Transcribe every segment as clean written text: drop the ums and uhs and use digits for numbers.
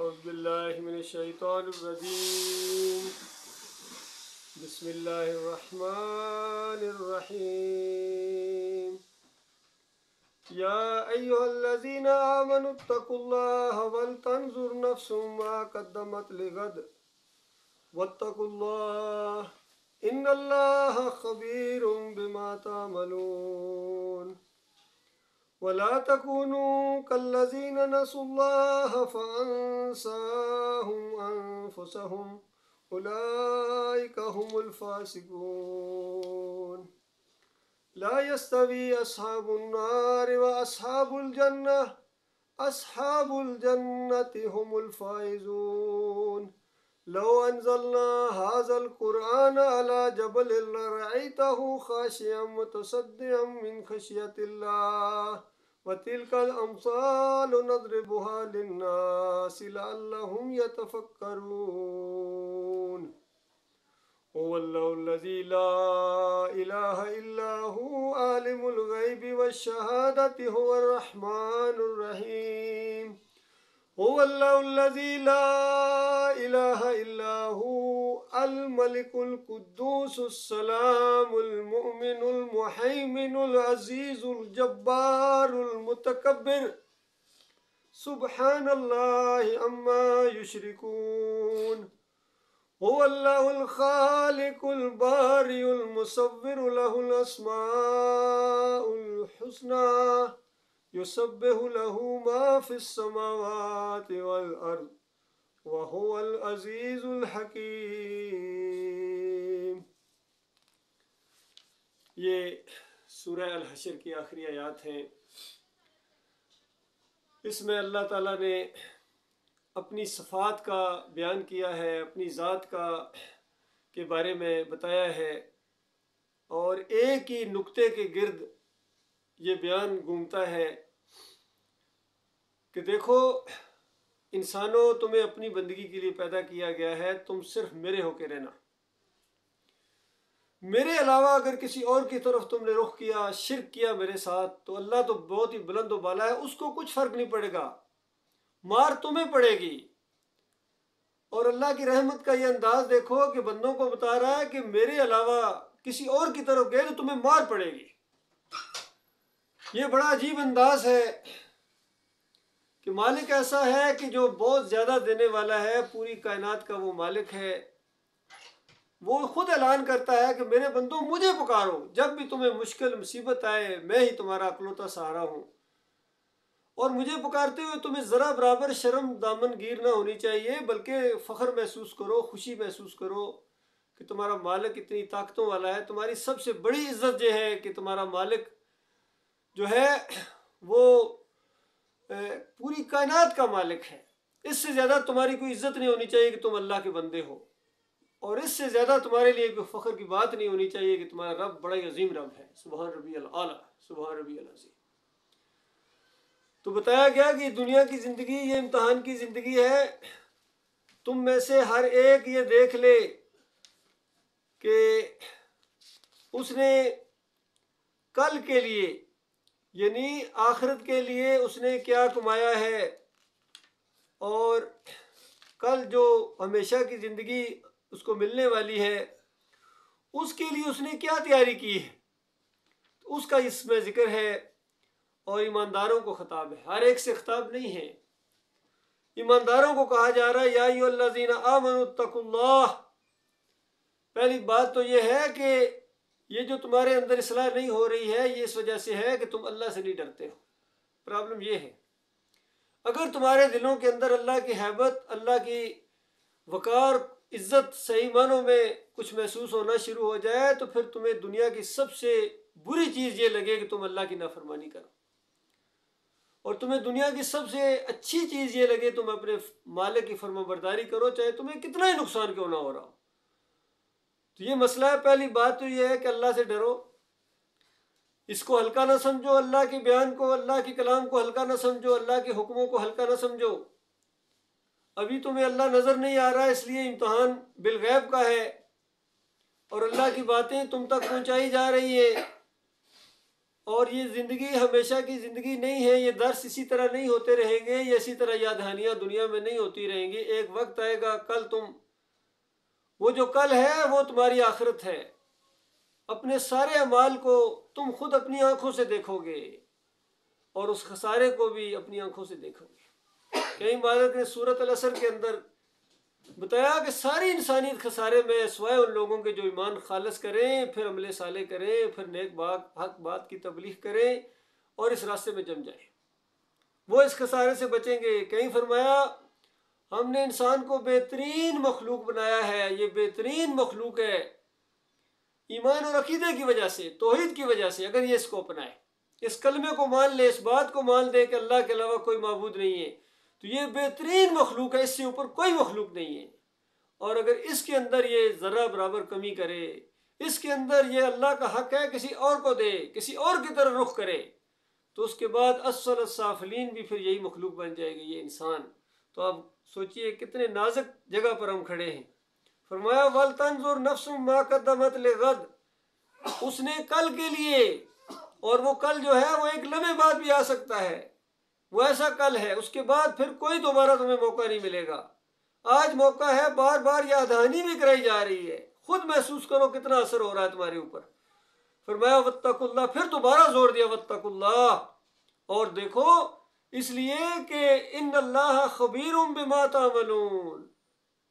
أعوذ بالله من الشيطان الرجيم. بسم الله الرحمن الرحيم. يا أيها الذين آمنوا اتقوا الله ولتنظر نفس ما قدمت لغد واتقوا الله إن الله خبير بما تعملون. ولا تكونوا كالذين نسوا الله فأنساهم أنفسهم أولئك هم الفاسقون. لا يستوي أصحاب النار وأصحاب الجنة أصحاب الجنة هم الفائزون. لو أنزلنا هذا القرآن على جبل لرأيته خاشعا متصدعا من خشية الله وتلك الأمثال نضربها للناس لعلهم يتفكرون. هو الله الذي لا إله إلا هو عالم الغيب والشهادة هو الرحمن الرحيم. هو الله الذي لا إله إلا هو الملك القدوس السلام المؤمن المهيمن العزيز الجبار المتكبر سبحان الله عما يشركون. هو الله الخالق البارئ المصور له الأسماء الحسنى يسبح له ما في السماوات والأرض وهو العزيز الحکیم. یہ سورہ الحشر کی آخری آیات ہیں. اس میں اللہ تعالیٰ نے اپنی صفات کا بیان کیا ہے، اپنی ذات کا کے بارے میں بتایا ہے، اور ایک ہی نقطے کے گرد یہ بیان گھومتا ہے کہ دیکھو انسانوں، تمہیں اپنی بندگی کے لیے پیدا کیا گیا ہے، تم صرف میرے ہو کے رہنا. میرے علاوہ اگر کسی اور کی طرف تم نے رخ کیا، شرک کیا میرے ساتھ، تو اللہ تو بہت ہی بلند و بالا ہے، اس کو کچھ فرق نہیں پڑے گا، مار تمہیں پڑے گی. اور اللہ کی رحمت کا یہ انداز دیکھو کہ بندوں کو بتا رہا ہے کہ میرے علاوہ کسی اور کی طرف گئے تو تمہیں مار پڑے گی. یہ بڑا عجیب انداز ہے کہ مالک ایسا ہے کہ جو بہت زیادہ دینے والا ہے، پوری کائنات کا وہ مالک ہے. وہ خود اعلان کرتا ہے کہ میرے بندوں مجھے پکارو، جب بھی تمہیں مشکل مصیبت آئے میں ہی تمہارا اکلوتا سہارا ہوں. اور مجھے پکارتے ہوئے تمہیں ذرا برابر شرم دامن گیر نہ ہونی چاہیے، بلکہ فخر محسوس کرو، خوشی محسوس کرو کہ تمہارا مالک اتنی طاقتوں والا ہے. تمہاری سب سے بڑی عزت یہ ہے کہ تمہارا مالک جو ہے وہ پوری کائنات کا مالک ہے. اس سے زیادہ تمہاری کوئی عزت نہیں ہونی چاہیے کہ تم اللہ کے بندے ہو، اور اس سے زیادہ تمہارے لیے کوئی فخر کی بات نہیں ہونی چاہیے کہ تمہارا رب بڑا ہی عظیم رب ہے. سبحان ربی الاعلیٰ، سبحان ربی العظیم. تو بتایا گیا کہ دنیا کی زندگی یہ امتحان کی زندگی ہے. تم میں سے ہر ایک یہ دیکھ لے کہ اس نے کل کے لیے، یعنی آخرت کے لیے اس نے کیا کمایا ہے، اور کل جو ہمیشہ کی زندگی اس کو ملنے والی ہے اس کے لیے اس نے کیا تیاری کی ہے. اس کا اس میں ذکر ہے. اور ایمانداروں کو خطاب ہے، ہر ایک سے خطاب نہیں ہے. ایمانداروں کو کہا جا رہا ہے یا ایھا الذین آمنوا اتقوا اللہ. پہلی بات تو یہ ہے کہ یہ جو تمہارے اندر اصلاح نہیں ہو رہی ہے یہ اس وجہ سے ہے کہ تم اللہ سے نہیں ڈرتے ہو. پرابلم یہ ہے. اگر تمہارے دلوں کے اندر اللہ کی ہیبت، اللہ کی وقار، عزت صحیح معنوں میں کچھ محسوس ہونا شروع ہو جائے تو پھر تمہیں دنیا کی سب سے بری چیز یہ لگے کہ تم اللہ کی نافرمانی کرو، اور تمہیں دنیا کی سب سے اچھی چیز یہ لگے تم اپنے مالک کی فرما برداری کرو، چاہے تمہیں کتنا ہی نقصان کیوں نہ ہو رہا ہو. تو یہ مسئلہ ہے. پہلی بات تو یہ ہے کہ اللہ سے ڈرو، اس کو ہلکا نہ سمجھو، اللہ کے بیان کو، اللہ کے کلام کو ہلکا نہ سمجھو، اللہ کے حکموں کو ہلکا نہ سمجھو. ابھی تمہیں اللہ نظر نہیں آ رہا، اس لیے امتحان بالغیب کا ہے، اور اللہ کی باتیں تم تک پہنچائی جا رہی ہیں. اور یہ زندگی ہمیشہ کی زندگی نہیں ہے، یہ درس اسی طرح نہیں ہوتے رہیں گے، یہ اسی طرح یاد دہانیاں دنیا میں نہیں ہوتی رہیں گی. ایک وقت آئے گا وہ جو کل ہے وہ تمہاری آخرت ہے. اپنے سارے اعمال کو تم خود اپنی آنکھوں سے دیکھو گے اور اس خسارے کو بھی اپنی آنکھوں سے دیکھو گے. کئی مالک نے سورۃ العصر کے اندر بتایا کہ ساری انسانیت خسارے میں سوائے ان لوگوں کے جو ایمان خالص کریں، پھر عمل صالح کریں، پھر نیک حق بات کی تبلیغ کریں اور اس راستے میں جم جائیں، وہ اس خسارے سے بچیں گے. کہیں فرمایا ہم نے انسان کو بہترین مخلوق بنایا ہے، یہ بہترین مخلوق ہے ایمان اور عقیدے کی وجہ سے، توحید کی وجہ سے. اگر یہ اس کو اپنائے، اس کلمے کو مان لے، اس بات کو مان لے کہ اللہ کے علاوہ کوئی معبود نہیں ہے، تو یہ بہترین مخلوق ہے، اس سے اوپر کوئی مخلوق نہیں ہے. اور اگر اس کے اندر یہ ذرہ برابر کمی کرے، اس کے اندر یہ اللہ کا حق ہے کسی اور کو دے، کسی اور کی طرف رخ کرے، تو اس کے بعد اسفل السافلین بھی پھر یہی مخلوق بن جائے گی، یہ انسان. تو آپ سوچئے کتنے نازک جگہ پر ہم کھڑے ہیں. فرمایا وَلْتَنْظُرْ نَفْسٌ مَا قَدَّمَتْ لِغَدٍ، اس نے کل کے لیے، اور وہ کل جو ہے وہ ایک لمحے بعد بھی آ سکتا ہے، وہ ایسا کل ہے اس کے بعد پھر کوئی دوبارہ تمہیں موقع نہیں ملے گا. آج موقع ہے، بار بار یاد دہانی بھی کرائی جا رہی ہے، خود محسوس کرو کتنا اثر ہو رہا ہے تمہارے اوپر. فرمایا وَاتَّقُوا اللَّهَ، پھر دوبارہ زور دیا وَاتَّقُوا اللَّهَ، اور دیکھو اس لیے کہ ان اللہ خبیر بما تعملون،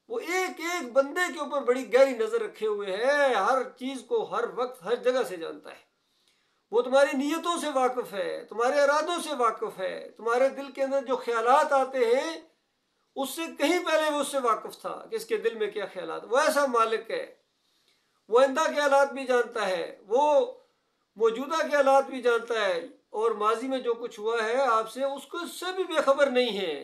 وہ ایک ایک بندے کے اوپر بڑی گہری نظر رکھے ہوئے ہے، ہر چیز کو ہر وقت ہر جگہ سے جانتا ہے. وہ تمہاری نیتوں سے واقف ہے، تمہارے ارادوں سے واقف ہے، تمہارے دل کے اندر جو خیالات آتے ہیں اس سے کہیں پہلے وہ اس سے واقف تھا کہ اس کے دل میں کیا خیالات. وہ ایسا مالک ہے، وہ آئندہ کے حالات بھی جانتا ہے، وہ موجودہ کے حالات بھی جانتا ہے، اور ماضی میں جو کچھ ہوا ہے آپ سے اس کو اس سے بھی بے خبر نہیں ہے.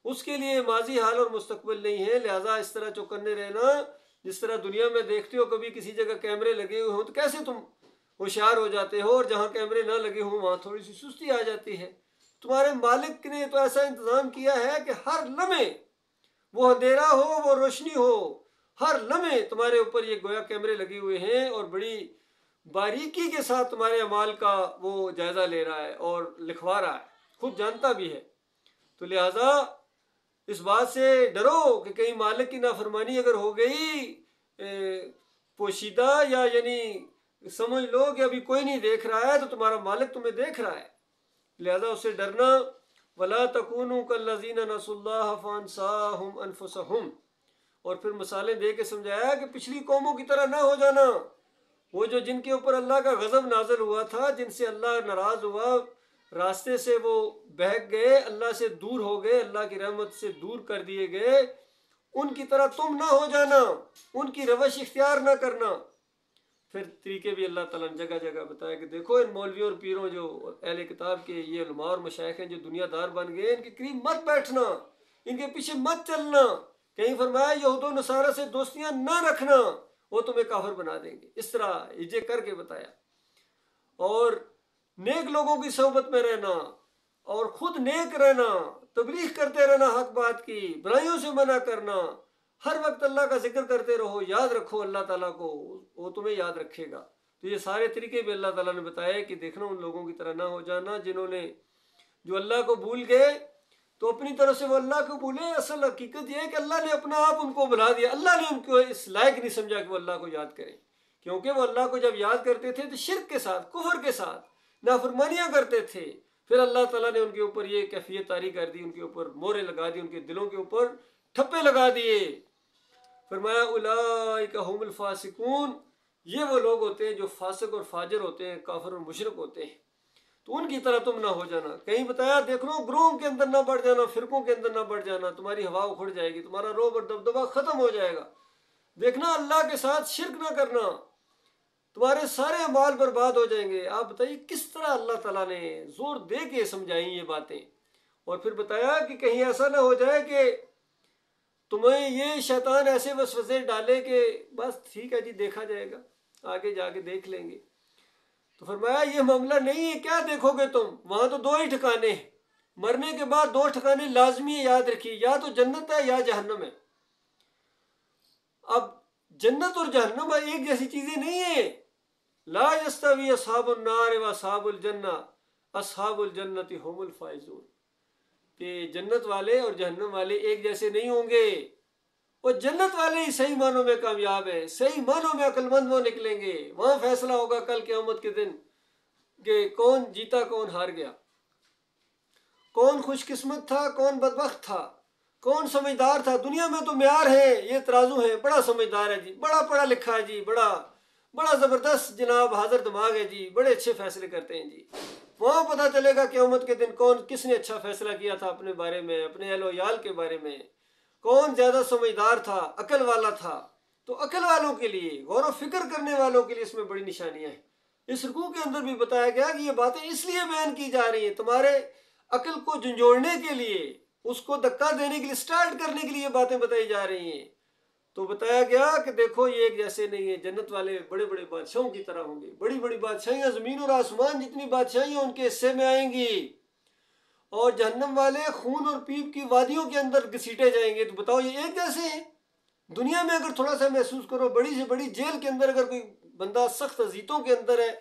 اس کے لیے ماضی حال اور مستقبل نہیں ہے. لہٰذا اس طرح چوکنے رہنا، جس طرح دنیا میں دیکھتے ہو کبھی کسی جگہ کیمرے لگے ہوئے ہوں تو کیسے تم ہوشیار ہو جاتے ہو، اور جہاں کیمرے نہ لگے ہوں وہاں تھوڑی سی سستی آ جاتی ہے. تمہارے مالک نے تو ایسا انتظام کیا ہے کہ ہر لمحے، وہ اندھیرا ہو وہ روشنی ہو، ہر لمحے تمہارے اوپر یہ گویا کیمرے لگے ہوئے ہیں، اور بڑی باریکی کے ساتھ تمہارے اعمال کا وہ جائزہ لے رہا ہے اور لکھوا رہا ہے، خود جانتا بھی ہے. تو لہٰذا اس بات سے ڈرو کہ کہیں مالک کی نافرمانی اگر ہو گئی پوشیدہ، یا یعنی سمجھ لو کہ ابھی کوئی نہیں دیکھ رہا ہے، تو تمہارا مالک تمہیں دیکھ رہا ہے. لہذا اس سے ڈرنا. وَلَا تَكُونُوا كَالَّذِينَ نَسُوا اللَّهَ فَأَنسَاهُمْ أَنفُسَهُمْ، اور پھر مثالیں دے کے سمجھایا کہ پچھلی قوموں کی طرح نہ ہو جانا، وہ جو جن کے اوپر اللہ کا غضب نازل ہوا تھا، جن سے اللہ ناراض ہوا، راستے سے وہ بہک گئے، اللہ سے دور ہو گئے، اللہ کی رحمت سے دور کر دیے گئے، ان کی طرح تم نہ ہو جانا، ان کی روش اختیار نہ کرنا. پھر طریقے بھی اللہ تعالیٰ نے جگہ جگہ بتایا کہ دیکھو ان مولویوں اور پیروں جو اہل کتاب کے یہ علماء اور مشائخ ہیں جو دنیا دار بن گئے، ان کے قریب مت بیٹھنا، ان کے پیچھے مت چلنا. کہیں فرمایا یہود و نصارہ سے دوستیاں نہ رکھنا، وہ تمہیں کافر بنا دیں گے. اس طرح ہجے کر کے بتایا. اور نیک لوگوں کی صحبت میں رہنا، اور خود نیک رہنا، تبلیغ کرتے رہنا حق بات کی، برائیوں سے منع کرنا، ہر وقت اللہ کا ذکر کرتے رہو، یاد رکھو اللہ تعالیٰ کو، وہ تمہیں یاد رکھے گا. تو یہ سارے طریقے بھی اللہ تعالیٰ نے بتائے کہ دیکھنا ان لوگوں کی طرح نہ ہو جانا جنہوں نے جو اللہ کو بھول گئے تو اپنی طرف سے وہ اللہ کو بھولے. اصل حقیقت یہ ہے کہ اللہ نے اپنا آپ ان کو بھلا دیا، اللہ نے ان کو اس لائق نہیں سمجھا کہ وہ اللہ کو یاد کریں، کیونکہ وہ اللہ کو جب یاد کرتے تھے تو شرک کے ساتھ، کفر کے ساتھ نافرمانیاں کرتے تھے. پھر اللہ تعالیٰ نے ان کے اوپر یہ کیفیت طاری کر دی، ان کے اوپر مورے لگا دی، ان کے دلوں کے اوپر ٹھپے لگا دیے. فرمایا اولئک هم الفاسقون، یہ وہ لوگ ہوتے ہیں جو فاسق اور فاجر ہوتے ہیں، کافر اور مشرک ہوتے ہیں، تو ان کی طرح تم نہ ہو جانا. کہیں بتایا دیکھو گروہوں کے اندر نہ بڑھ جانا، فرقوں کے اندر نہ بڑھ جانا، تمہاری ہوا اکھڑ جائے گی، تمہارا روب اور دبدبہ ختم ہو جائے گا. دیکھنا اللہ کے ساتھ شرک نہ کرنا، تمہارے سارے اعمال برباد ہو جائیں گے. آپ بتائیے کس طرح اللہ تعالیٰ نے زور دے کے سمجھائیں یہ باتیں. اور پھر بتایا کہ کہیں ایسا نہ ہو جائے کہ تمہیں یہ شیطان ایسے وسوسے ڈالے کہ بس ٹھیک ہے جی دیکھا جائے گا، آگے جا کے دیکھ لیں گے. تو فرمایا یہ معاملہ نہیں ہے، کیا دیکھو گے تم، وہاں تو دو ہی ٹھکانے ہیں، مرنے کے بعد دو ٹھکانے لازمی ہے، یاد رکھیے، یا تو جنت ہے یا جہنم ہے. اب جنت اور جہنم ایک جیسی چیزیں نہیں ہیں. لا یستوی اصحاب النار و اصحاب الجنہ اصحاب الجنت هم الفائزون، کہ جنت والے اور جہنم والے ایک جیسے نہیں ہوں گے، وہ جنت والے ہی صحیح معنوں میں کامیاب ہیں، صحیح معنوں میں عقل مند وہ نکلیں گے، وہاں فیصلہ ہوگا کل قیامت کے دن کہ کون جیتا کون ہار گیا، کون خوش قسمت تھا کون بدبخت تھا، کون سمجھدار تھا۔ دنیا میں تو معیار ہے، یہ ترازو ہے، بڑا سمجھدار ہے جی، بڑا پڑھا لکھا ہے جی، بڑا زبردست جناب حاضر دماغ ہے جی، بڑے اچھے فیصلے کرتے ہیں جی۔ وہاں پتہ چلے گا قیامت کے دن کس نے اچھا فیصلہ کیا تھا اپنے بارے میں، اپنے اہل و عیال کے بارے میں، کون زیادہ سمجھدار تھا، عقل والا تھا۔ تو عقل والوں کے لیے، غور و فکر کرنے والوں کے لیے اس میں بڑی نشانیاں ہیں۔ اس رکوع کے اندر بھی بتایا گیا کہ یہ باتیں اس لیے بیان کی جا رہی ہیں، تمہارے عقل کو جھنجھوڑنے کے لیے، اس کو دھکا دینے کے لیے، سٹارٹ کرنے کے لیے یہ باتیں بتائی جا رہی ہیں۔ تو بتایا گیا کہ دیکھو یہ ایک جیسے نہیں ہیں، جنت والے بڑے بڑے بادشاہوں کی طرح ہوں گے، بڑی بڑی بادشاہیاں، زمین اور آسمان جتنی بادشاہیاں ان کے حصے میں آئیں گی، اور جہنم والے خون اور پیپ کی وادیوں کے اندر گھسیٹے جائیں گے۔ تو بتاؤ یہ ایک جیسے ہیں؟ دنیا میں اگر تھوڑا سا محسوس کرو، بڑی سے بڑی جیل کے اندر اگر کوئی بندہ سخت اذیتوں کے اندر ہے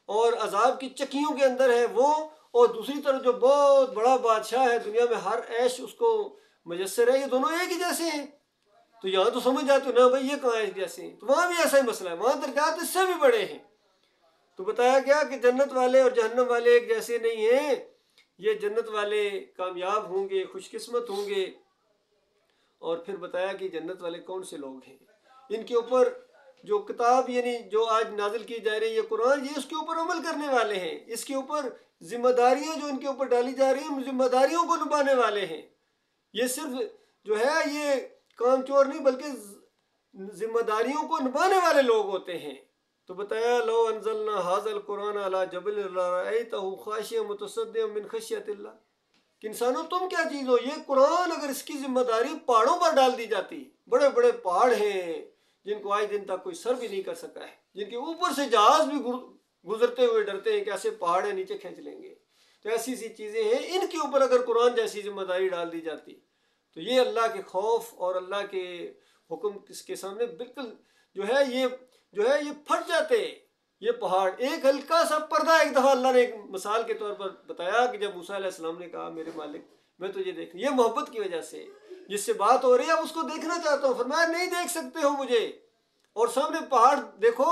اور عذاب کی چکیوں کے اندر ہے وہ، اور دوسری طرف جو بہت بڑا بادشاہ ہے، دنیا میں ہر عیش اس کو میسر ہے، یہ دونوں ایک ہی جیسے ہیں؟ تو یہاں تو سمجھ جاتے ہو نا بھائی یہ کہاں ایک جیسے ہیں؟ تو وہاں بھی ایسا ہی مسئلہ ہے، وہاں درجات اس سے بھی بڑے ہیں۔ تو بتایا گیا کہ جنت والے اور جہنم والے ایک جیسے نہیں ہیں، یہ جنت والے کامیاب ہوں گے، خوش قسمت ہوں گے۔ اور پھر بتایا کہ جنت والے کون سے لوگ ہیں، ان کے اوپر جو کتاب یعنی جو آج نازل کی جا رہی ہے قرآن، یہ اس کے اوپر عمل کرنے والے ہیں، اس کے اوپر ذمہ داریاں جو ان کے اوپر ڈالی جا رہی ہیں ذمہ داریوں کو نبھانے والے ہیں۔ یہ صرف جو ہے یہ کام چور نہیں بلکہ ذمہ داریوں کو نبھانے والے لوگ ہوتے ہیں۔ تو بتایا لو انزلنا ھذا القرآن علی جبل لرأیتہ خاشعا متصدعا من خشیۃ اللہ، کہ انسانوں تم کیا چیز ہو، یہ قرآن اگر اس کی ذمہ داری پہاڑوں پر ڈال دی جاتی، بڑے بڑے پہاڑ ہیں جن کو آج دن تک کوئی سر بھی نہیں کر سکا ہے، جن کے اوپر سے جہاز بھی گزرتے ہوئے ڈرتے ہیں کہ ایسے پہاڑ ہیں نیچے کھینچ لیں گے، تو ایسی سی چیزیں ہیں، ان کے اوپر اگر قرآن جیسی ذمہ داری ڈال دی جاتی تو یہ اللہ کے خوف اور اللہ کے حکم اس کے سامنے بالکل یہ پھٹ جاتے۔ یہ پہاڑ ایک ہلکا سا پردہ، ایک دفعہ اللہ نے ایک مثال کے طور پر بتایا کہ جب موسیٰ علیہ السلام نے کہا میرے مالک میں تجھے دیکھ، یہ محبت کی وجہ سے جس سے بات ہو رہی ہے اب اس کو دیکھنا چاہتا ہوں، فرمایا نہیں دیکھ سکتے ہو مجھے، اور سامنے پہاڑ دیکھو،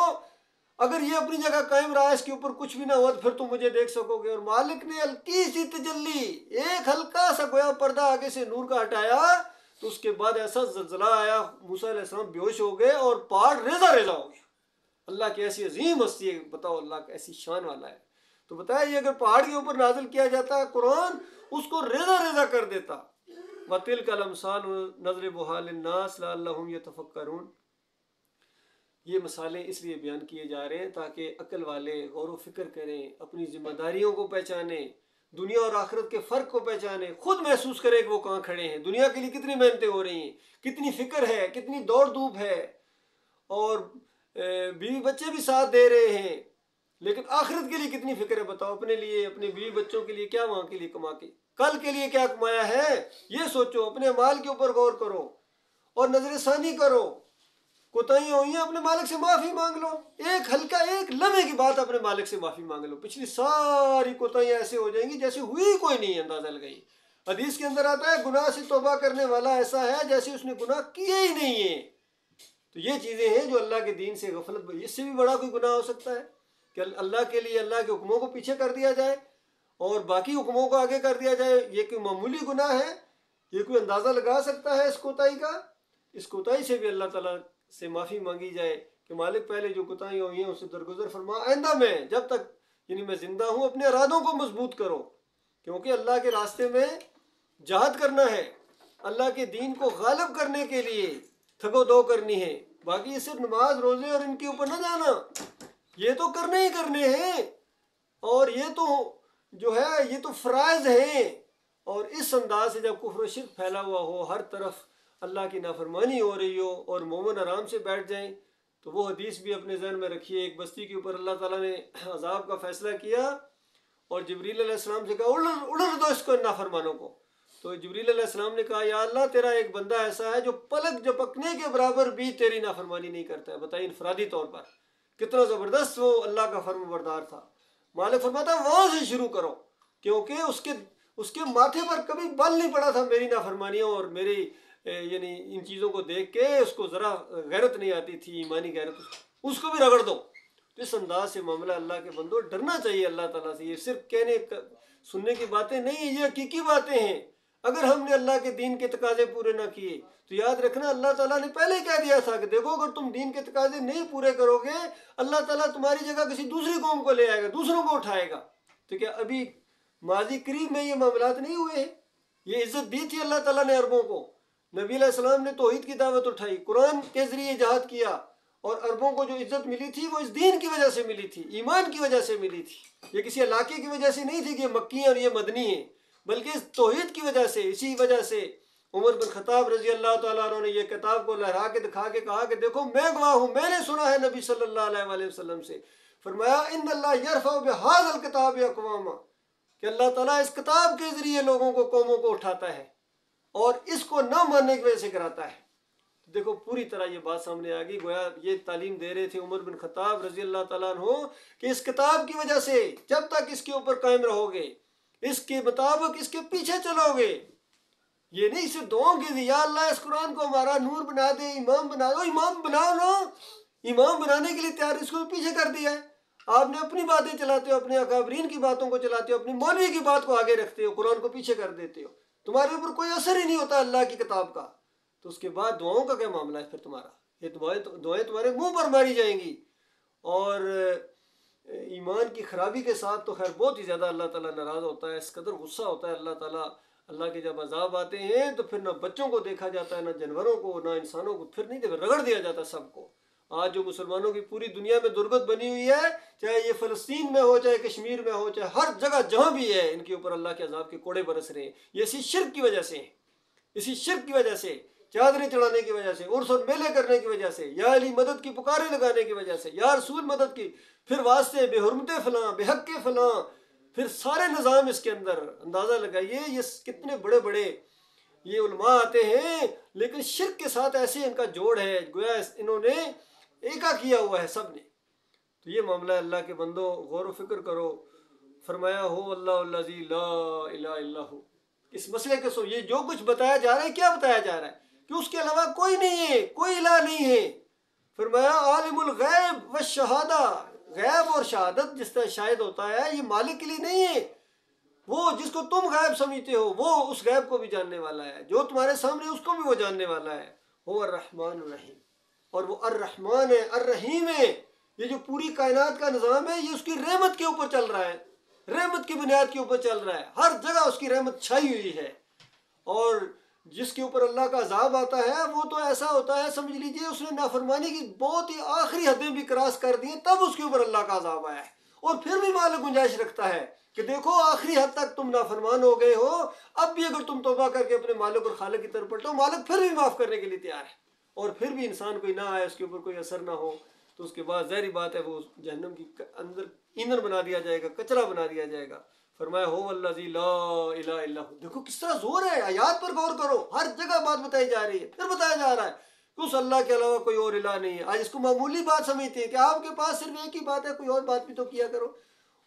اگر یہ اپنی جگہ قائم رہا، اس کے اوپر کچھ بھی نہ ہوا تو پھر تم مجھے دیکھ سکو گے۔ اور مالک نے ہلکی سی تجلی، ایک ہلکا سا گویا پردہ آگے سے نور کا ہٹایا، تو اس کے بعد ایسا زلزلہ آیا، موسیٰ علیہ السلام بے ہوش ہو گئے اور پہاڑ ریزہ ریزہ ہو گیا۔ اللہ کی ایسی عظیم ہستی ہے، بتاؤ اللہ کا ایسی شان والا ہے۔ تو بتایا یہ اگر پہاڑ کے اوپر نازل کیا جاتا ہے قرآن، اس کو ریزہ ریزہ کر دیتا۔ وَتِلْكَ الْأَمْثَالُ نَضْرِبُهَا لِلنَّاسِ لَعَلَّهُمْ يَتَفَكَّرُونَ۔ یہ مثالیں اس لیے بیان کیے جا رہے ہیں تاکہ عقل والے غور و فکر کریں، اپنی ذمہ داریوں کو پہچانیں، دنیا اور آخرت کے فرق کو پہچانیں، خود محسوس کریں کہ وہ کہاں کھڑے ہیں، دنیا کے لیے کتنی محنتیں ہو رہی ہیں، کتنی فکر ہے، کتنی دوڑ دھوپ ہے، اور بیوی بچے بھی ساتھ دے رہے ہیں، لیکن آخرت کے لیے کتنی فکر ہے بتاؤ، اپنے لیے، اپنے بیوی بچوں کے لیے کیا وہاں کے لیے کما کے، کل کے لیے کیا کمایا ہے یہ سوچو، اپنے مال کے اوپر غور کرو اور نظر ثانی کرو، کوتاہیاں ہوئی ہیں اپنے مالک سے معافی مانگ لو، ایک ہلکا ایک لمحے کی بات اپنے مالک سے معافی مانگ لو، پچھلی ساری کوتاہیاں ایسے ہو جائیں گی جیسے ہوئی کوئی نہیں، اندازہ لگائی۔ حدیث کے اندر آتا ہے گناہ سے توبہ کرنے والا ایسا ہے جیسے اس نے گناہ کیے ہی نہیں ہے۔ تو یہ چیزیں ہیں جو اللہ کے دین سے غفلت، اس سے بھی بڑا کوئی گناہ ہو سکتا ہے کہ اللہ کے لیے اللہ کے حکموں کو پیچھے کر دیا جائے اور باقی حکموں کو آگے کر دیا جائے؟ یہ کوئی معمولی گناہ ہے؟ یہ کوئی اندازہ لگا سکتا ہے اس کوتاہی کا؟ اس کوتاہی سے بھی اللہ تعالیٰ سے معافی مانگی جائے کہ مالک پہلے جو کوتاہیاں ہوئی ہیں اس سے درگزر فرما، آئندہ میں جب تک یعنی میں زندہ ہوں اپنے ارادوں کو مضبوط کرو، کیونکہ اللہ کے راستے میں جہاد کرنا ہے، اللہ کے دین کو غالب کرنے کے لیے تھگو دو کرنی ہے، باقی یہ صرف نماز روزے اور ان کے اوپر نہ جانا، یہ تو کرنے ہی کرنے ہیں، اور یہ تو جو ہے یہ تو فرائض ہیں۔ اور اس انداز سے جب کفر و شرک پھیلا ہوا ہو، ہر طرف اللہ کی نافرمانی ہو رہی ہو اور مومن آرام سے بیٹھ جائیں، تو وہ حدیث بھی اپنے ذہن میں رکھیے، ایک بستی کے اوپر اللہ تعالیٰ نے عذاب کا فیصلہ کیا اور جبریل علیہ السلام سے کہا اڑ دو اس کو نافرمانوں کو، تو جبریل علیہ السلام نے کہا یا اللہ تیرا ایک بندہ ایسا ہے جو پلک جھپکنے کے برابر بھی تیری نافرمانی نہیں کرتا ہے، بتائیے انفرادی طور پر، کتنا زبردست وہ اللہ کا فرم بردار تھا. مالک فرماتا وہاں سے شروع کرو، کیونکہ اس کے ماتھے پر کبھی بل نہیں پڑا تھا میری نافرمانیوں اور میری یعنی ان چیزوں کو دیکھ کے اس کو ذرا غیرت نہیں آتی تھی، ایمانی غیرت، اس کو بھی رگڑ دو. تو اس انداز سے معاملہ اللہ کے بندو ڈرنا چاہیے اللہ تعالیٰ سے. یہ صرف کہنے سننے کی باتیں نہیں ہیں، یہ حقیقی باتیں ہیں. اگر ہم نے اللہ کے دین کے تقاضے پورے نہ کیے تو یاد رکھنا اللہ تعالیٰ نے پہلے کہہ دیا تھا کہ دیکھو اگر تم دین کے تقاضے نہیں پورے کرو گے اللہ تعالیٰ تمہاری جگہ کسی دوسری قوم کو لے آئے گا، دوسروں کو اٹھائے گا. تو کیا ابھی ماضی قریب میں یہ معاملات نہیں ہوئے ہیں؟ یہ عزت دی تھی اللہ تعالیٰ نے عربوں کو. نبی علیہ السلام نے توحید کی دعوت اٹھائی، قرآن کے ذریعے جہاد کیا، اور عربوں کو جو عزت ملی تھی وہ اس دین کی وجہ سے ملی تھی، ایمان کی وجہ سے ملی تھی. یہ کسی علاقے کی وجہ سے نہیں تھی کہ یہ مکی ہیں اور یہ مدنی ہیں، بلکہ اس توحید کی وجہ سے. اسی وجہ سے عمر بن خطاب رضی اللہ تعالیٰ عنہ نے یہ کتاب کو لہرا کے دکھا کے کہا کہ دیکھو میں گواہ ہوں، میں نے سنا ہے نبی صلی اللہ علیہ وآلہ وسلم سے. فرمایا ان اللہ یرفع بہذا الکتاب اقواما، کہ اللہ تعالیٰ اس کتاب کے ذریعے لوگوں کو، قوموں کو اٹھاتا ہے اور اس کو نہ ماننے کی وجہ سے کراتا ہے. دیکھو پوری طرح یہ بات سامنے آ گئی. گویا یہ تعلیم دے رہے تھے عمر بن خطاب رضی اللہ تعالیٰ عنہ کہ اس کتاب کی وجہ سے جب تک اس کے اوپر قائم رہو گے، اس کے مطابق اس کے پیچھے چلو گے، یہ نہیں صرف دعاؤں کے لیے یا اللہ اس قرآن کو ہمارا نور بنا دے، امام بنا دو. امام بناؤ نا، امام بنانے کے لیے تیار، اس کو پیچھے کر دیا ہے. آپ نے اپنی باتیں چلاتے ہو، اپنے اکابرین کی باتوں کو چلاتے ہو، اپنی مولوی کی بات کو آگے رکھتے ہو، قرآن کو پیچھے کر دیتے ہو، تمہارے اوپر کوئی اثر ہی نہیں ہوتا اللہ کی کتاب کا. تو اس کے بعد دعاؤں کا کیا معاملہ ہے پھر تمہارا؟ یہ دعائیں تمہارے منہ پر ماری جائیں گی. اور ایمان کی خرابی کے ساتھ تو خیر بہت ہی زیادہ اللہ تعالیٰ ناراض ہوتا ہے، اس قدر غصہ ہوتا ہے اللہ تعالیٰ. اللہ کے جب عذاب آتے ہیں تو پھر نہ بچوں کو دیکھا جاتا ہے، نہ جانوروں کو، نہ انسانوں کو، پھر نہیں دیکھا، رگڑ دیا جاتا سب کو. آج جو مسلمانوں کی پوری دنیا میں درگت بنی ہوئی ہے، چاہے یہ فلسطین میں ہو، چاہے کشمیر میں ہو، چاہے ہر جگہ جہاں بھی ہے، ان کے اوپر اللہ کے عذاب کے کوڑے برس رہے ہیں. یہ اسی شرک کی وجہ سے ہیں، اسی شرک کی وجہ سے، چادریں چڑھانے کی وجہ سے، عرس اور میلے کرنے کی وجہ سے، یا علی مدد کی پکاریں لگانے کی وجہ سے، یا رسول مدد کی، پھر واسطے بے حرمت فلاں، بے حق فلاں، پھر سارے نظام اس کے اندر. اندازہ لگائیے یہ کتنے بڑے بڑے یہ علماء آتے ہیں، لیکن شرک کے ساتھ ایسے ان کا جوڑ ہے، گویا انہوں نے ایکا کیا ہوا ہے سب نے. تو یہ معاملہ اللہ کے بندو غور و فکر کرو. فرمایا ہو اللہ الذی لا الہ الا ہو. اس مسئلے کے یہ جو کچھ بتایا جا رہا ہے، کیا بتایا جا رہا ہے؟ کہ اس کے علاوہ کوئی نہیں ہے، کوئی الہ نہیں ہے. فرمایا عالم الغیب والشہادہ، غیب اور شہادت جس طرح شاہد ہوتا ہے یہ مالک کے لیے نہیں ہے. وہ جس کو تم غیب سمجھتے ہو وہ اس غیب کو بھی جاننے والا ہے، جو تمہارے سامنے اس کو بھی وہ جاننے والا ہے. وہ الرحمن الرحیم، اور وہ الرحمن ہے، الرحیم ہے. یہ جو پوری کائنات کا نظام ہے یہ اس کی رحمت کے اوپر چل رہا ہے، رحمت کی بنیاد کے اوپر چل رہا ہے. ہر جگہ اس کی رحمت چھائی ہوئی ہے. اور جس کے اوپر اللہ کا عذاب آتا ہے وہ تو ایسا ہوتا ہے، سمجھ لیجئے اس نے نافرمانی کی بہت ہی آخری حدیں بھی کراس کر دی، تب اس کے اوپر اللہ کا عذاب آیا ہے. اور پھر بھی مالک گنجائش رکھتا ہے کہ دیکھو آخری حد تک تم نافرمان ہو گئے ہو، اب بھی اگر تم توبہ کر کے اپنے مالک اور خالق کی طرف پلٹو، مالک پھر بھی معاف کرنے کے لیے تیار ہے. اور پھر بھی انسان کوئی نہ آئے، اس کے اوپر کوئی اثر نہ ہو، تو اس کے بعد ظاہری بات ہے وہ جہنم کی اندر ایندھن بنا دیا جائے گا، کچرا بنا دیا جائے گا. فرمایا ہو الذی لا الہ الا ہو. دیکھو کس طرح زور ہے، آیات پر غور کرو، ہر جگہ بات بتائی جا رہی ہے. پھر بتایا جا رہا ہے کہ اس اللہ کے علاوہ کوئی اور الہ نہیں ہے. آج اس کو معمولی بات سمجھتے ہیں کہ آپ کے پاس صرف ایک ہی بات ہے، کوئی اور بات بھی تو کیا کرو.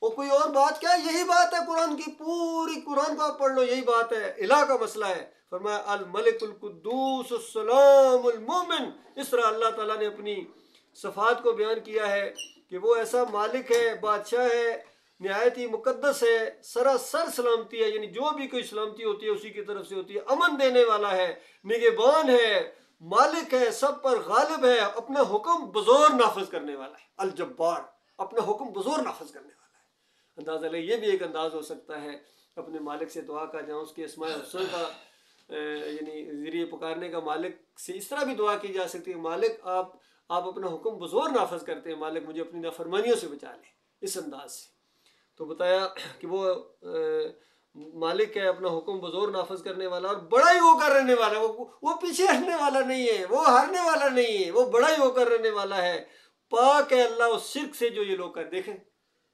اور کوئی اور بات کیا ہے؟ یہی بات ہے قرآن کی، پوری قرآن کو آپ پڑھ لو، یہی بات ہے، الہ کا مسئلہ ہے. فرمایا الملک القدوس السلام المومن. اس طرح اللہ تعالیٰ نے اپنی صفات کو بیان کیا ہے کہ وہ ایسا مالک ہے، بادشاہ ہے، نہایت ہی مقدس ہے، سراسر سلامتی ہے، یعنی جو بھی کوئی سلامتی ہوتی ہے اسی کی طرف سے ہوتی ہے، امن دینے والا ہے، نگہبان ہے، مالک ہے، سب پر غالب ہے، اپنا حکم بزور نافذ کرنے والا ہے. الجبار، اپنا حکم بزور نافذ کرنے والا ہے. اندازہ لے، یہ بھی ایک انداز ہو سکتا ہے اپنے مالک سے دعا کا، جہاں اس کے اسماء الحسنی کا یعنی ذریعے پکارنے کا. مالک سے اس طرح بھی دعا کی جا سکتی ہے، مالک آپ اپنا حکم بزور نافذ کرتے ہیں، مالک مجھے اپنی نافرمانیوں سے بچا لے، اس انداز سے. تو بتایا کہ وہ مالک ہے، اپنا حکم بزور نافذ کرنے والا، اور بڑا ہی ہو کر رہنے والا ہے. وہ پیچھے ہٹنے والا نہیں ہے، وہ ہارنے والا نہیں ہے، وہ بڑا ہی ہو کر رہنے والا ہے. پاک ہے اللہ اس شرک سے جو یہ لوگ کر. دیکھیں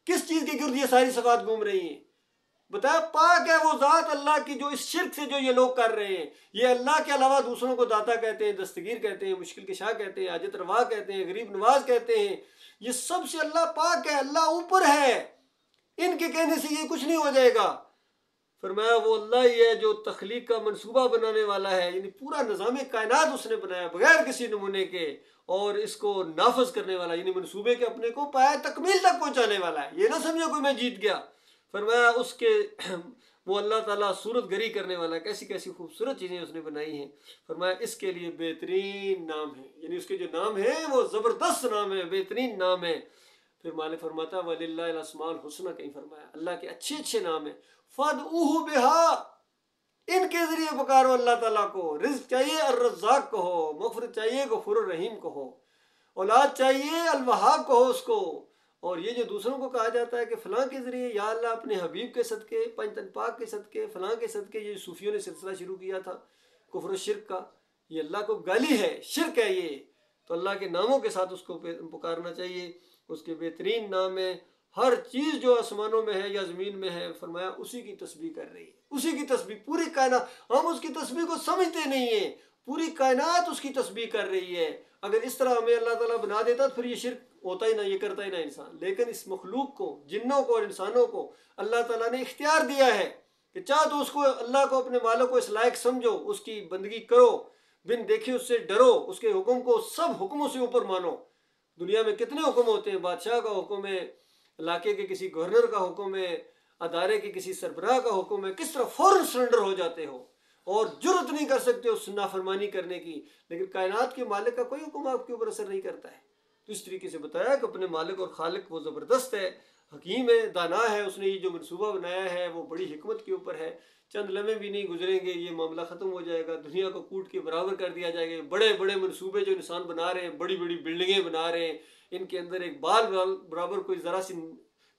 کس چیز کے گرد یہ ساری صفات گھوم رہی ہیں. بتایا پاک ہے وہ ذات اللہ کی جو اس شرک سے جو یہ لوگ کر رہے ہیں. یہ اللہ کے علاوہ دوسروں کو داتا کہتے ہیں، دستگیر کہتے ہیں، مشکل کشا کہتے ہیں، حاجت روا کہتے ہیں، غریب نواز کہتے ہیں. یہ سب سے اللہ پاک ہے، اللہ اوپر ہے، ان کے کہنے سے یہ کچھ نہیں ہو جائے گا. فرمایا وہ اللہ ہی ہے جو تخلیق کا منصوبہ بنانے والا ہے، یعنی پورا نظام کائنات اس نے بنایا بغیر کسی نمونے کے، اور اس کو نافذ کرنے والا، یعنی منصوبے کے اپنے کو پایا تکمیل تک پہنچانے والا ہے. یہ نہ سمجھو کوئی میں جیت گیا. فرمایا اس کے وہ اللہ تعالیٰ صورت گری کرنے والا ہے، کیسی کیسی خوبصورت چیزیں اس نے بنائی ہیں. فرمایا اس کے لیے بہترین نام ہے، یعنی اس کے جو نام ہے وہ زبردست نام ہے، بہترین نام ہے. پھر مالک فرماتا ہے وَلِلَّهِ الْأَسْمَاءُ الْحُسْنَى، کہیں فرمایا اللہ کے اچھے اچھے نام ہیں. فَادْعُوهُ بِهَا، ان کے ذریعے پکارو اللہ تعالیٰ کو. رزق چاہیے الرزاق کہو، مغفرت چاہیے غفور الرحیم کہو، اولاد چاہیے الوہاب کہو اس کو. اور یہ جو دوسروں کو کہا جاتا ہے کہ فلاں کے ذریعے، یا اللہ اپنے حبیب کے صدقے، پنجتن پاک کے صدقے، فلاں کے صدقے، یہ صوفیوں نے سلسلہ شروع کیا تھا کفر و شرک کا، یہ اللہ کو گالی ہے، شرک ہے یہ. تو اللہ کے ناموں کے ساتھ اس کو پکارنا چاہیے. اس کے بہترین نام ہے. ہر چیز جو آسمانوں میں ہے یا زمین میں ہے، فرمایا اسی کی تسبیح کر رہی ہے، اسی کی تسبیح. پوری کائنات، ہم اس کی تسبیح کو سمجھتے نہیں ہیں، پوری کائنات اس کی تسبیح کر رہی ہے. اگر اس طرح ہمیں اللہ تعالیٰ بنا دیتا تو پھر یہ شرک ہوتا ہی نہ، یہ کرتا ہی نہ انسان. لیکن اس مخلوق کو، جنوں کو اور انسانوں کو اللہ تعالیٰ نے اختیار دیا ہے کہ چاہ تو اس کو، اللہ کو، اپنے مالک کو اس لائق سمجھو، اس کی بندگی کرو، بن دیکھے اس سے ڈرو، اس کے حکم کو سب حکموں سے اوپر مانو. دنیا میں کتنے حکم ہوتے ہیں، بادشاہ کا حکم ہے، علاقے کے کسی گورنر کا حکم ہے، ادارے کے کسی سربراہ کا حکم ہے، کس طرح فوراً سرنڈر ہو جاتے ہو اور جرت نہیں کر سکتے اس نافرمانی کرنے کی. لیکن کائنات کے مالک کا کوئی حکم آپ کے اوپر اثر نہیں کرتا ہے. تو اس طریقے سے بتایا کہ اپنے مالک اور خالق وہ زبردست ہے، حکیم ہے، دانا ہے. اس نے یہ جو منصوبہ بنایا ہے وہ بڑی حکمت کے اوپر ہے. چند لمحے بھی نہیں گزریں گے یہ معاملہ ختم ہو جائے گا، دنیا کو کوٹ کے برابر کر دیا جائے گا. بڑے بڑے منصوبے جو انسان بنا رہے ہیں، بڑی بڑی بلڈنگیں بنا رہے ہیں، ان کے اندر ایک بال برابر کوئی ذرا سی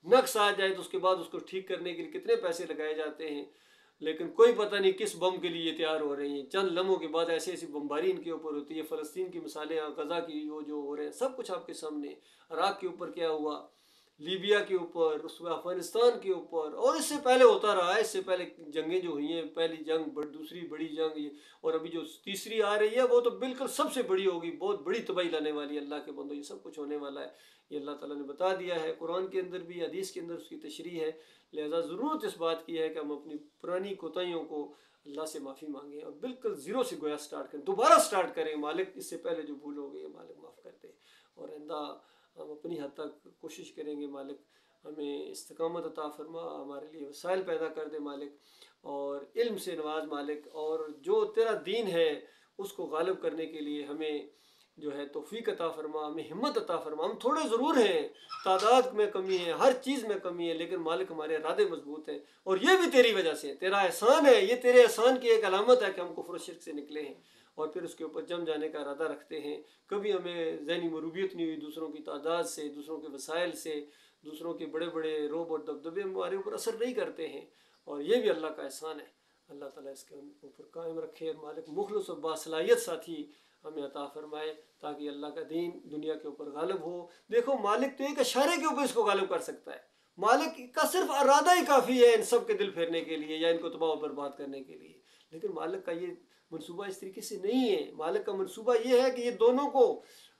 نقص آ جائے تو اس کے بعد اس کو ٹھیک کرنے کے لیے کتنے پیسے لگائے جاتے ہیں. لیکن کوئی پتہ نہیں کس بم کے لیے تیار ہو رہے ہیں. چند لمحوں کے بعد ایسی ایسی بمباری ان کے اوپر ہوتی ہے. فلسطین کی مثالیں، غزہ کی وہ جو ہو رہے ہیں، سب کچھ آپ کے سامنے. عراق کے اوپر کیا ہوا، لیبیا کے اوپر، اس میں افغانستان کے اوپر، اور اس سے پہلے ہوتا رہا ہے. اس سے پہلے جنگیں جو ہوئی ہیں، پہلی جنگ، دوسری بڑی جنگ، اور ابھی جو تیسری آ رہی ہے وہ تو بالکل سب سے بڑی ہوگی، بہت بڑی تباہی لانے والی. اللہ کے بندو یہ سب کچھ ہونے والا ہے، یہ اللہ تعالیٰ نے بتا دیا ہے. قرآن کے اندر بھی، حدیث کے اندر اس کی تشریح ہے. لہذا ضرورت اس بات کی ہے کہ ہم اپنی پرانی کوتاہیوں کو اللہ سے معافی مانگیں اور بالکل زیرو سے گویا سٹارٹ کریں، دوبارہ سٹارٹ کریں. مالک اس سے پہلے جو بھول ہو گئی ہے مالک معاف کر دے، اور آئندہ ہم اپنی حد تک کوشش کریں گے مالک ہمیں استقامت عطا فرما، ہمارے لیے وسائل پیدا کر دے مالک، اور علم سے نواز مالک، اور جو تیرا دین ہے اس کو غالب کرنے کے لیے ہمیں جو ہے توفیق عطا فرما، ہمیں ہمت عطا فرما. ہم تھوڑے ضرور ہیں، تعداد میں کمی ہے، ہر چیز میں کمی ہے، لیکن مالک ہمارے ارادے مضبوط ہیں، اور یہ بھی تیری وجہ سے. تیرا احسان ہے، یہ تیرے احسان کی ایک علامت ہے کہ ہم کفر و شرک سے نکلے ہیں اور پھر اس کے اوپر جم جانے کا ارادہ رکھتے ہیں. کبھی ہمیں ذہنی مروبیت نہیں ہوئی دوسروں کی تعداد سے، دوسروں کے وسائل سے، دوسروں کے بڑے بڑے روب اور دبدبے ہمارے اوپر اثر نہیں کرتے ہیں، اور یہ بھی اللہ کا احسان ہے. اللہ تعالیٰ اس کے اوپر قائم رکھے، اور مالک مخلص و باصلاحیت ساتھی ہمیں عطا فرمائے تاکہ اللہ کا دین دنیا کے اوپر غالب ہو. دیکھو مالک تو ایک اشارے کے اوپر اس کو غالب کر سکتا ہے. مالک کا صرف ارادہ ہی کافی ہے ان سب کے دل پھیرنے کے لیے یا ان کو تباہ و برباد کرنے کے لیے. لیکن مالک کا یہ منصوبہ اس طریقے سے نہیں ہے. مالک کا منصوبہ یہ ہے کہ یہ دونوں کو،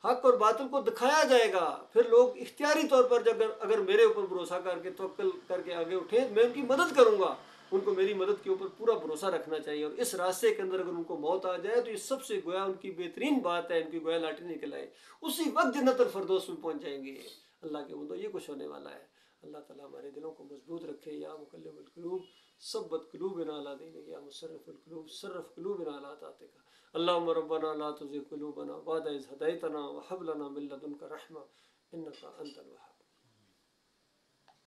حق اور باطل کو دکھایا جائے گا. پھر لوگ اختیاری طور پر اگر میرے اوپر بھروسہ کر کے توکل کر کے آگے اٹھیں، میں ان کی مدد کروں گا. ان کو میری مدد کے اوپر پورا بھروسہ رکھنا چاہیے، اور اس راستے کے اندر اگر ان کو موت آ جائے تو یہ سب سے گویا ان کی بہترین بات ہے، ان کی گویا لاٹری نکل آئے، اسی وقت جنت الفردوس میں پہنچ جائیں گے. اللہ کے بندو یہ کچھ ہونے والا ہے. اللہ تعالیٰ ہمارے دلوں کو مضبوط رکھے. یا مقلب القلوب ثبت قلوبنا علی دینک، یا مصرف القلوب صرف قلوبنا علی طاعتک. اللهم ربنا لا تزغ قلوبنا بعد إذ هديتنا وهب لنا من لدنك رحمة إنك أنت الوهاب.